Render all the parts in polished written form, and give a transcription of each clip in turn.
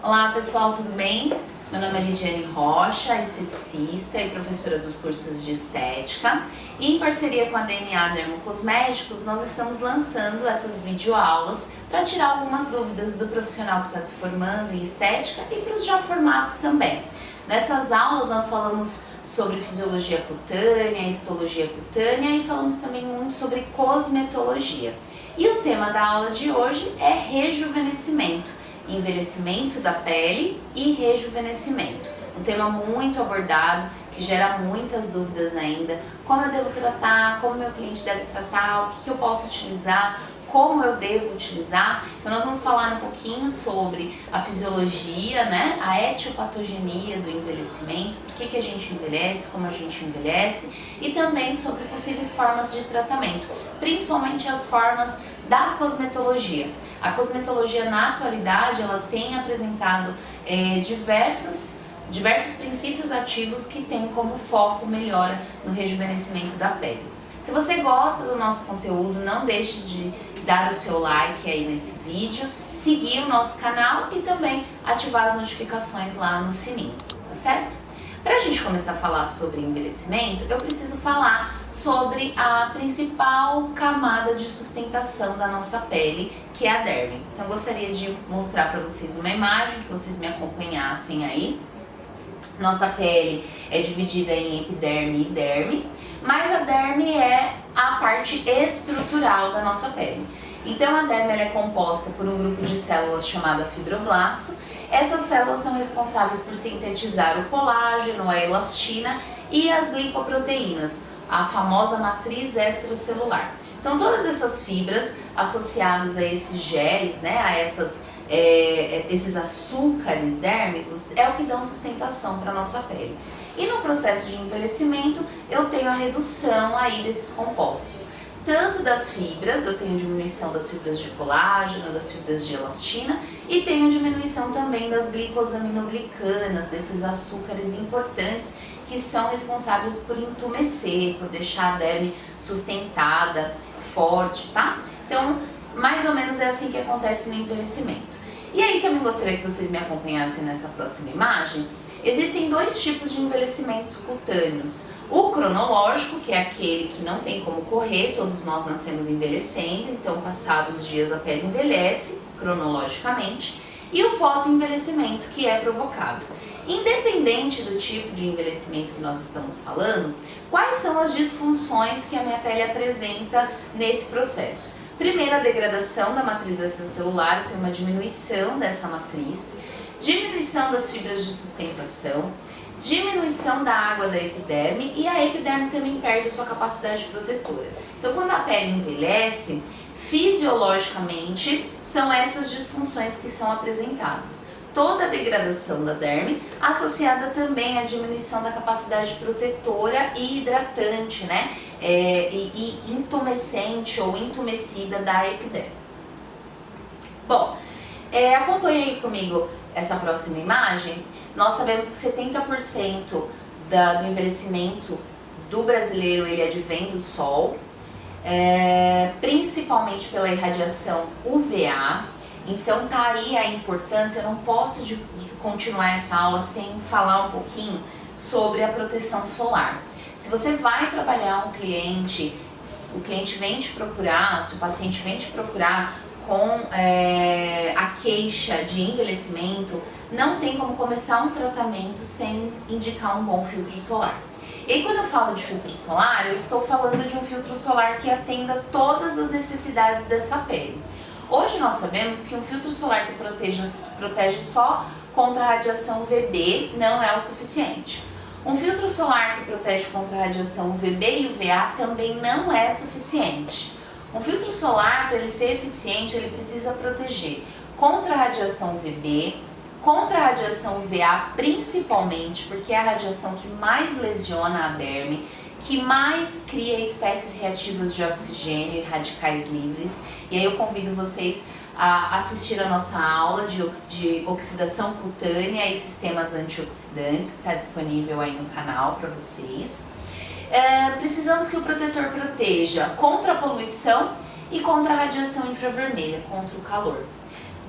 Olá pessoal, tudo bem? Meu nome é Lidiane Rocha, esteticista e professora dos cursos de estética. E em parceria com a DNA Dermocosméticos, nós estamos lançando essas videoaulas para tirar algumas dúvidas do profissional que está se formando em estética e para os já formados também. Nessas aulas nós falamos sobre fisiologia cutânea, histologia cutânea e falamos também muito sobre cosmetologia. E o tema da aula de hoje é rejuvenescimento. Envelhecimento da pele e rejuvenescimento. Um tema muito abordado, que gera muitas dúvidas ainda. Como eu devo tratar, como meu cliente deve tratar, o que eu posso utilizar, como eu devo utilizar. Então nós vamos falar um pouquinho sobre a fisiologia, né? A etiopatogenia do envelhecimento, por que a gente envelhece, como a gente envelhece, e também sobre possíveis formas de tratamento, principalmente as formas da cosmetologia. A cosmetologia na atualidade ela tem apresentado diversos princípios ativos que têm como foco melhora no rejuvenescimento da pele. Se você gosta do nosso conteúdo, não deixe de dar o seu like aí nesse vídeo, seguir o nosso canal e também ativar as notificações lá no sininho, tá certo? Para a gente começar a falar sobre envelhecimento, eu preciso falar sobre a principal camada de sustentação da nossa pele, que é a derme. Então eu gostaria de mostrar para vocês uma imagem, que vocês me acompanhassem aí. Nossa pele é dividida em epiderme e derme, mas a derme é a parte estrutural da nossa pele. Então a derme ela é composta por um grupo de células chamada fibroblasto. Essas células são responsáveis por sintetizar o colágeno, a elastina e as glicoproteínas, a famosa matriz extracelular. Então todas essas fibras associadas a esses géis, né, a esses açúcares dérmicos, é o que dão sustentação para a nossa pele. E no processo de envelhecimento eu tenho a redução aí desses compostos. Tanto das fibras, eu tenho diminuição das fibras de colágeno, das fibras de elastina e tenho diminuição também das glicosaminoglicanas, desses açúcares importantes que são responsáveis por entumecer, por deixar a derme sustentada, forte, tá? Então, mais ou menos é assim que acontece no envelhecimento. E aí também gostaria que vocês me acompanhassem nessa próxima imagem. Existem dois tipos de envelhecimentos cutâneos. O cronológico, que é aquele que não tem como correr, todos nós nascemos envelhecendo, então passados os dias a pele envelhece cronologicamente. E o fotoenvelhecimento, que é provocado. Independente do tipo de envelhecimento que nós estamos falando, quais são as disfunções que a minha pele apresenta nesse processo? Primeiro, a degradação da matriz extracelular, tem uma diminuição dessa matriz, diminuição das fibras de sustentação, diminuição da água da epiderme e a epiderme também perde a sua capacidade protetora. Então, quando a pele envelhece, fisiologicamente são essas disfunções que são apresentadas. Toda a degradação da derme, associada também à diminuição da capacidade protetora e hidratante, né? E intumescente ou intumescida da epiderme. Bom, acompanhe aí comigo essa próxima imagem. Nós sabemos que 70% do envelhecimento do brasileiro ele advém do sol, principalmente pela irradiação UVA. Então tá aí a importância, eu não posso continuar essa aula sem falar um pouquinho sobre a proteção solar. Se você vai trabalhar um cliente, o cliente vem te procurar, se o paciente vem te procurar com a queixa de envelhecimento, não tem como começar um tratamento sem indicar um bom filtro solar. E aí, quando eu falo de filtro solar, eu estou falando de um filtro solar que atenda todas as necessidades dessa pele. Hoje nós sabemos que um filtro solar que protege só contra a radiação UVB não é o suficiente. Um filtro solar que protege contra a radiação UVB e UVA também não é suficiente. Um filtro solar, para ele ser eficiente, ele precisa proteger contra a radiação UVB, contra a radiação UVA principalmente, porque é a radiação que mais lesiona a derme, que mais cria espécies reativas de oxigênio e radicais livres. E aí eu convido vocês a assistir a nossa aula de oxidação cutânea e sistemas antioxidantes, que está disponível aí no canal para vocês. Precisamos que o protetor proteja contra a poluição e contra a radiação infravermelha, contra o calor.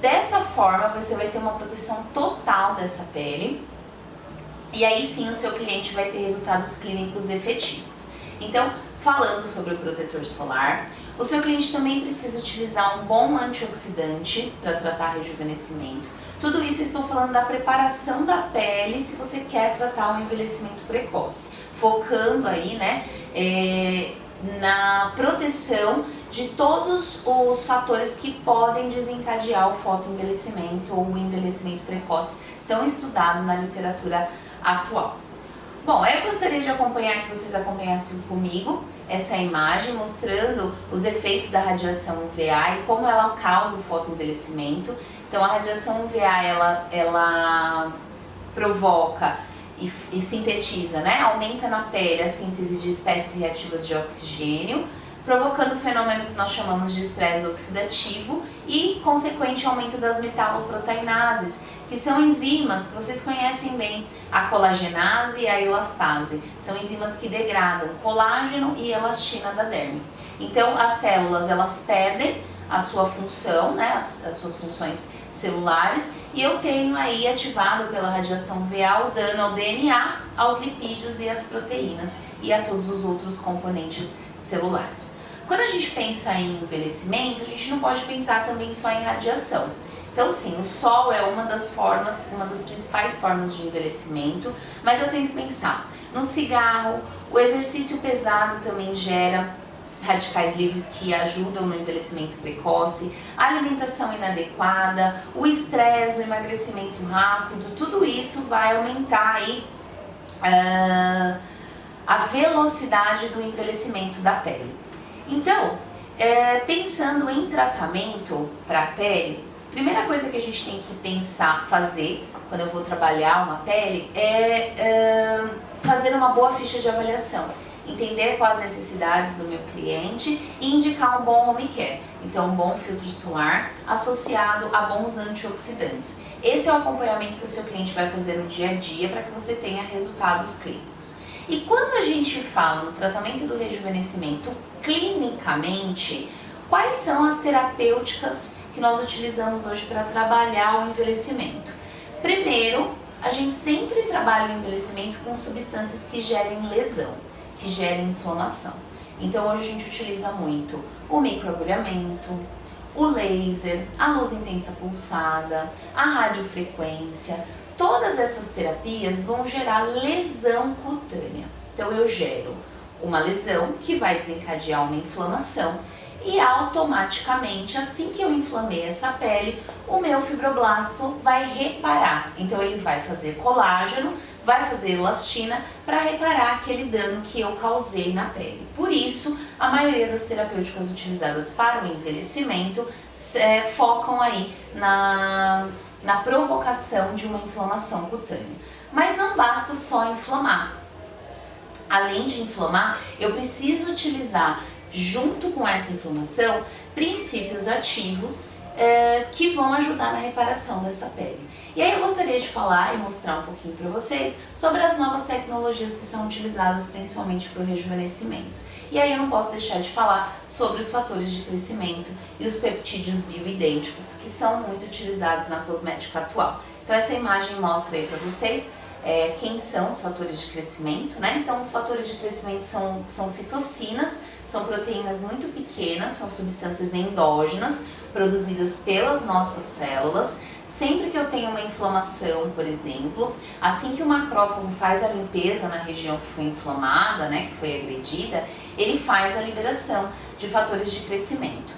Dessa forma, você vai ter uma proteção total dessa pele e aí sim o seu cliente vai ter resultados clínicos efetivos. Então, falando sobre o protetor solar, o seu cliente também precisa utilizar um bom antioxidante para tratar rejuvenescimento. Tudo isso eu estou falando da preparação da pele se você quer tratar o envelhecimento precoce, focando aí, né, na proteção de todos os fatores que podem desencadear o fotoenvelhecimento ou o envelhecimento precoce, tão estudado na literatura atual. Bom, eu gostaria de acompanhar, que vocês acompanhassem comigo essa imagem mostrando os efeitos da radiação UVA e como ela causa o fotoenvelhecimento. Então a radiação UVA ela provoca e sintetiza, né? Aumenta na pele a síntese de espécies reativas de oxigênio, provocando o fenômeno que nós chamamos de estresse oxidativo e consequente aumento das metaloproteinases, que são enzimas que vocês conhecem bem, a colagenase e a elastase. São enzimas que degradam colágeno e elastina da derme. Então as células elas perdem a sua função, né, as suas funções celulares, e eu tenho aí ativado pela radiação UVA o dano ao DNA, aos lipídios e às proteínas e a todos os outros componentes celulares. Quando a gente pensa em envelhecimento, a gente não pode pensar também só em radiação. Então sim, o sol é uma das principais formas de envelhecimento, mas eu tenho que pensar no cigarro, o exercício pesado também gera radicais livres que ajudam no envelhecimento precoce, a alimentação inadequada, o estresse, o emagrecimento rápido, tudo isso vai aumentar aí a velocidade do envelhecimento da pele. Então, pensando em tratamento para a pele, primeira coisa que a gente tem que pensar, fazer quando eu vou trabalhar uma pele é fazer uma boa ficha de avaliação, entender quais as necessidades do meu cliente e indicar um bom home care, então um bom filtro solar associado a bons antioxidantes. Esse é o acompanhamento que o seu cliente vai fazer no dia a dia para que você tenha resultados clínicos. E quando a gente fala no tratamento do rejuvenescimento clinicamente, quais são as terapêuticas que nós utilizamos hoje para trabalhar o envelhecimento? Primeiro, a gente sempre trabalha o envelhecimento com substâncias que gerem lesão, que gerem inflamação. Então hoje a gente utiliza muito o microagulhamento, o laser, a luz intensa pulsada, a radiofrequência. Todas essas terapias vão gerar lesão cutânea. Então eu gero uma lesão que vai desencadear uma inflamação e automaticamente, assim que eu inflamei essa pele, o meu fibroblasto vai reparar. Então ele vai fazer colágeno, vai fazer elastina para reparar aquele dano que eu causei na pele. Por isso, a maioria das terapêuticas utilizadas para o envelhecimento focam aí na provocação de uma inflamação cutânea. Mas não basta só inflamar. Além de inflamar, eu preciso utilizar, junto com essa inflamação, princípios ativos que vão ajudar na reparação dessa pele. E aí eu gostaria de falar e mostrar um pouquinho para vocês sobre as novas tecnologias que são utilizadas principalmente para o rejuvenescimento. E aí eu não posso deixar de falar sobre os fatores de crescimento e os peptídeos bioidênticos que são muito utilizados na cosmética atual. Então essa imagem mostra aí para vocês quem são os fatores de crescimento, né? Então os fatores de crescimento são citocinas, são proteínas muito pequenas, são substâncias endógenas produzidas pelas nossas células. Sempre que eu tenho uma inflamação, por exemplo, assim que o macrófago faz a limpeza na região que foi inflamada, né, que foi agredida, ele faz a liberação de fatores de crescimento.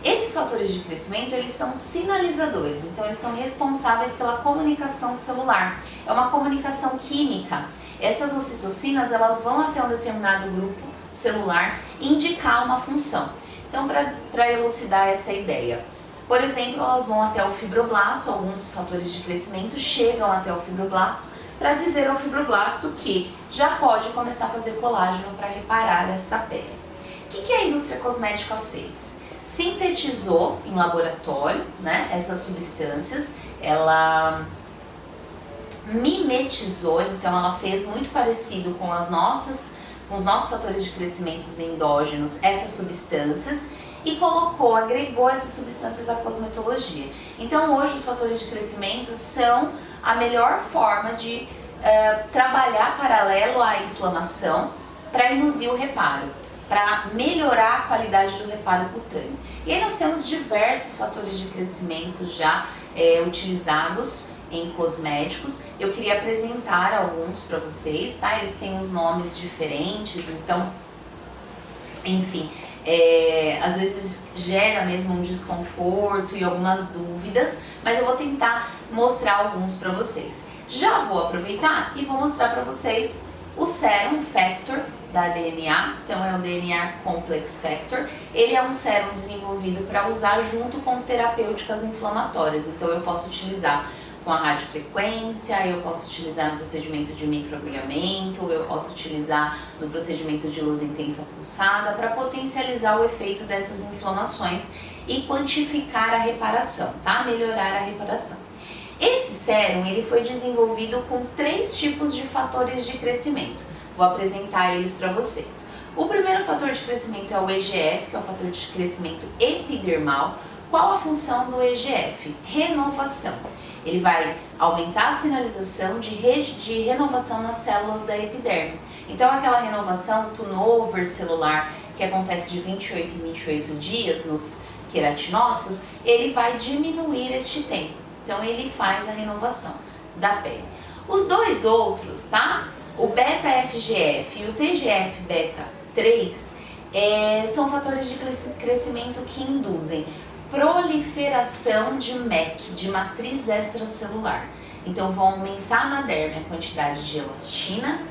Esses fatores de crescimento, eles são sinalizadores, então eles são responsáveis pela comunicação celular. É uma comunicação química. Essas ocitocinas, elas vão até um determinado grupo celular e indicar uma função. Então, para elucidar essa ideia, por exemplo, elas vão até o fibroblasto, alguns fatores de crescimento chegam até o fibroblasto para dizer ao fibroblasto que já pode começar a fazer colágeno para reparar esta pele. O que a indústria cosmética fez? Sintetizou em laboratório, né, essas substâncias, ela mimetizou, então ela fez muito parecido com os nossos fatores de crescimento endógenos, essas substâncias, e colocou, agregou essas substâncias à cosmetologia. Então hoje os fatores de crescimento são a melhor forma de trabalhar paralelo à inflamação para induzir o reparo, para melhorar a qualidade do reparo cutâneo. E aí nós temos diversos fatores de crescimento já utilizados em cosméticos. Eu queria apresentar alguns para vocês, tá? Eles têm os nomes diferentes, então, enfim, às vezes gera mesmo um desconforto e algumas dúvidas, mas eu vou tentar mostrar alguns para vocês. Já vou aproveitar e vou mostrar para vocês o Serum Factor da DNA, então é o DNA Complex Factor. Ele é um sérum desenvolvido para usar junto com terapêuticas inflamatórias, então eu posso utilizar com a radiofrequência, eu posso utilizar no procedimento de microagulhamento, eu posso utilizar no procedimento de luz intensa pulsada para potencializar o efeito dessas inflamações e quantificar a reparação, tá? Melhorar a reparação. Esse sérum ele foi desenvolvido com 3 tipos de fatores de crescimento. Vou apresentar eles para vocês. O primeiro fator de crescimento é o EGF, que é o fator de crescimento epidermal. Qual a função do EGF? Renovação. Ele vai aumentar a sinalização de renovação nas células da epiderme. Então aquela renovação, turnover celular, que acontece de 28 em 28 dias nos queratinócitos, ele vai diminuir este tempo. Então ele faz a renovação da pele. Os dois outros, tá? O beta-FGF e o TGF-beta3 são fatores de crescimento que induzem proliferação de MEC, de matriz extracelular. Então vão aumentar na derme a quantidade de elastina,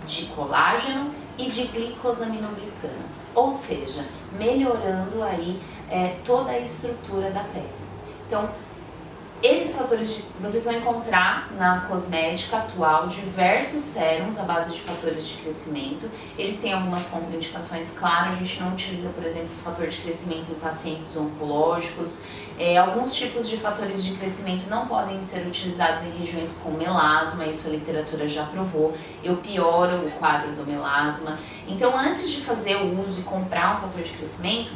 de colágeno e de glicosaminoglicanas, ou seja, melhorando aí toda a estrutura da pele. Então, esses fatores vocês vão encontrar na cosmética atual diversos sérums à base de fatores de crescimento. Eles têm algumas contraindicações, claro, a gente não utiliza, por exemplo, fator de crescimento em pacientes oncológicos. Alguns tipos de fatores de crescimento não podem ser utilizados em regiões com melasma, isso a literatura já provou. Eu pioro o quadro do melasma. Então, antes de fazer o uso e comprar um fator de crescimento,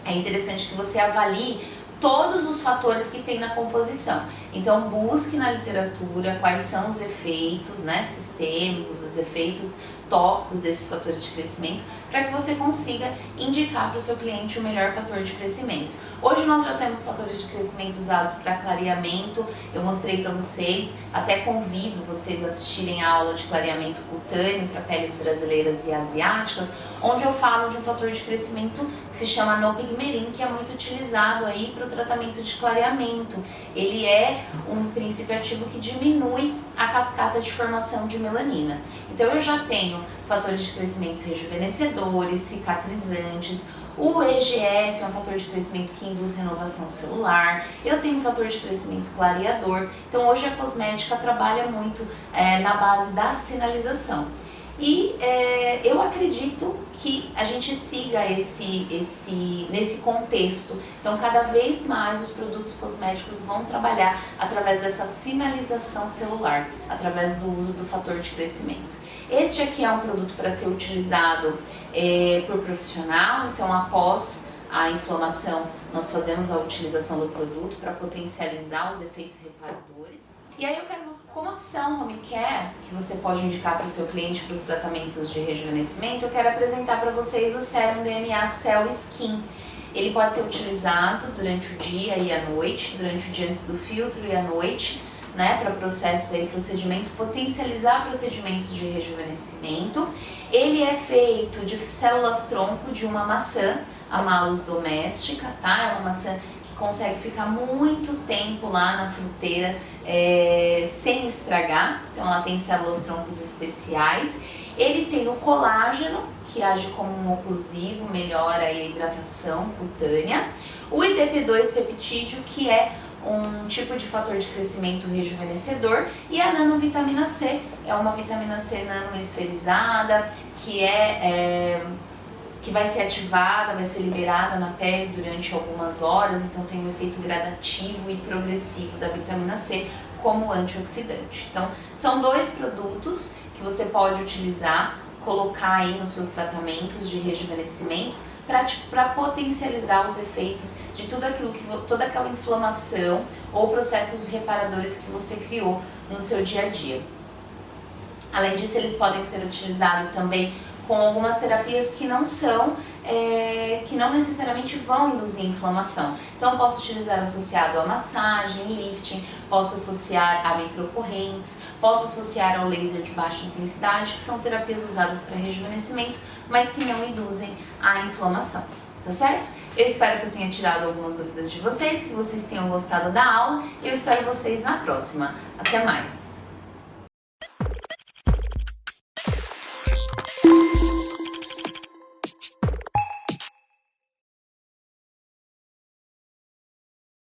é interessante que você avalie todos os fatores que tem na composição. Então busque na literatura quais são os efeitos, né, sistêmicos, os efeitos tópicos desses fatores de crescimento, para que você consiga indicar para o seu cliente o melhor fator de crescimento. Hoje nós já temos fatores de crescimento usados para clareamento, eu mostrei para vocês, até convido vocês a assistirem a aula de clareamento cutâneo para peles brasileiras e asiáticas, onde eu falo de um fator de crescimento que se chama nopigmerin, que é muito utilizado aí para o tratamento de clareamento. Ele é um princípio ativo que diminui a cascata de formação de melanina. Então eu já tenho fatores de crescimento rejuvenescedores, cicatrizantes. O EGF é um fator de crescimento que induz renovação celular. Eu tenho um fator de crescimento clareador. Então hoje a cosmética trabalha muito na base da sinalização. E eu acredito que a gente siga nesse contexto. Então, cada vez mais os produtos cosméticos vão trabalhar através dessa sinalização celular, através do uso do fator de crescimento. Este aqui é um produto para ser utilizado por profissional, então após a inflamação nós fazemos a utilização do produto para potencializar os efeitos reparadores. E aí eu quero mostrar como opção home care, que você pode indicar para o seu cliente para os tratamentos de rejuvenescimento, eu quero apresentar para vocês o Serum DNA Cell Skin. Ele pode ser utilizado durante o dia e a noite, durante o dia antes do filtro e à noite, né, para procedimentos, potencializar procedimentos de rejuvenescimento. Ele é feito de células tronco de uma maçã, a Malus domestica, tá? É uma maçã que consegue ficar muito tempo lá na fruteira sem estragar, então ela tem células troncos especiais. Ele tem o colágeno, que age como um oclusivo, melhora a hidratação cutânea. O IDP2 peptídeo, que é um tipo de fator de crescimento rejuvenescedor, e a nanovitamina C, é uma vitamina C nanoesferizada, que vai ser ativada, vai ser liberada na pele durante algumas horas, então tem um efeito gradativo e progressivo da vitamina C como antioxidante. Então, são 2 produtos que você pode utilizar, colocar aí nos seus tratamentos de rejuvenescimento para potencializar os efeitos de tudo aquilo toda aquela inflamação ou processos reparadores que você criou no seu dia a dia. Além disso, eles podem ser utilizados também com algumas terapias que não necessariamente vão induzir inflamação. Então, eu posso utilizar associado a massagem, lifting, posso associar a microcorrentes, posso associar ao laser de baixa intensidade, que são terapias usadas para rejuvenescimento, mas que não induzem a inflamação, tá certo? Eu espero que eu tenha tirado algumas dúvidas de vocês, que vocês tenham gostado da aula e eu espero vocês na próxima. Até mais!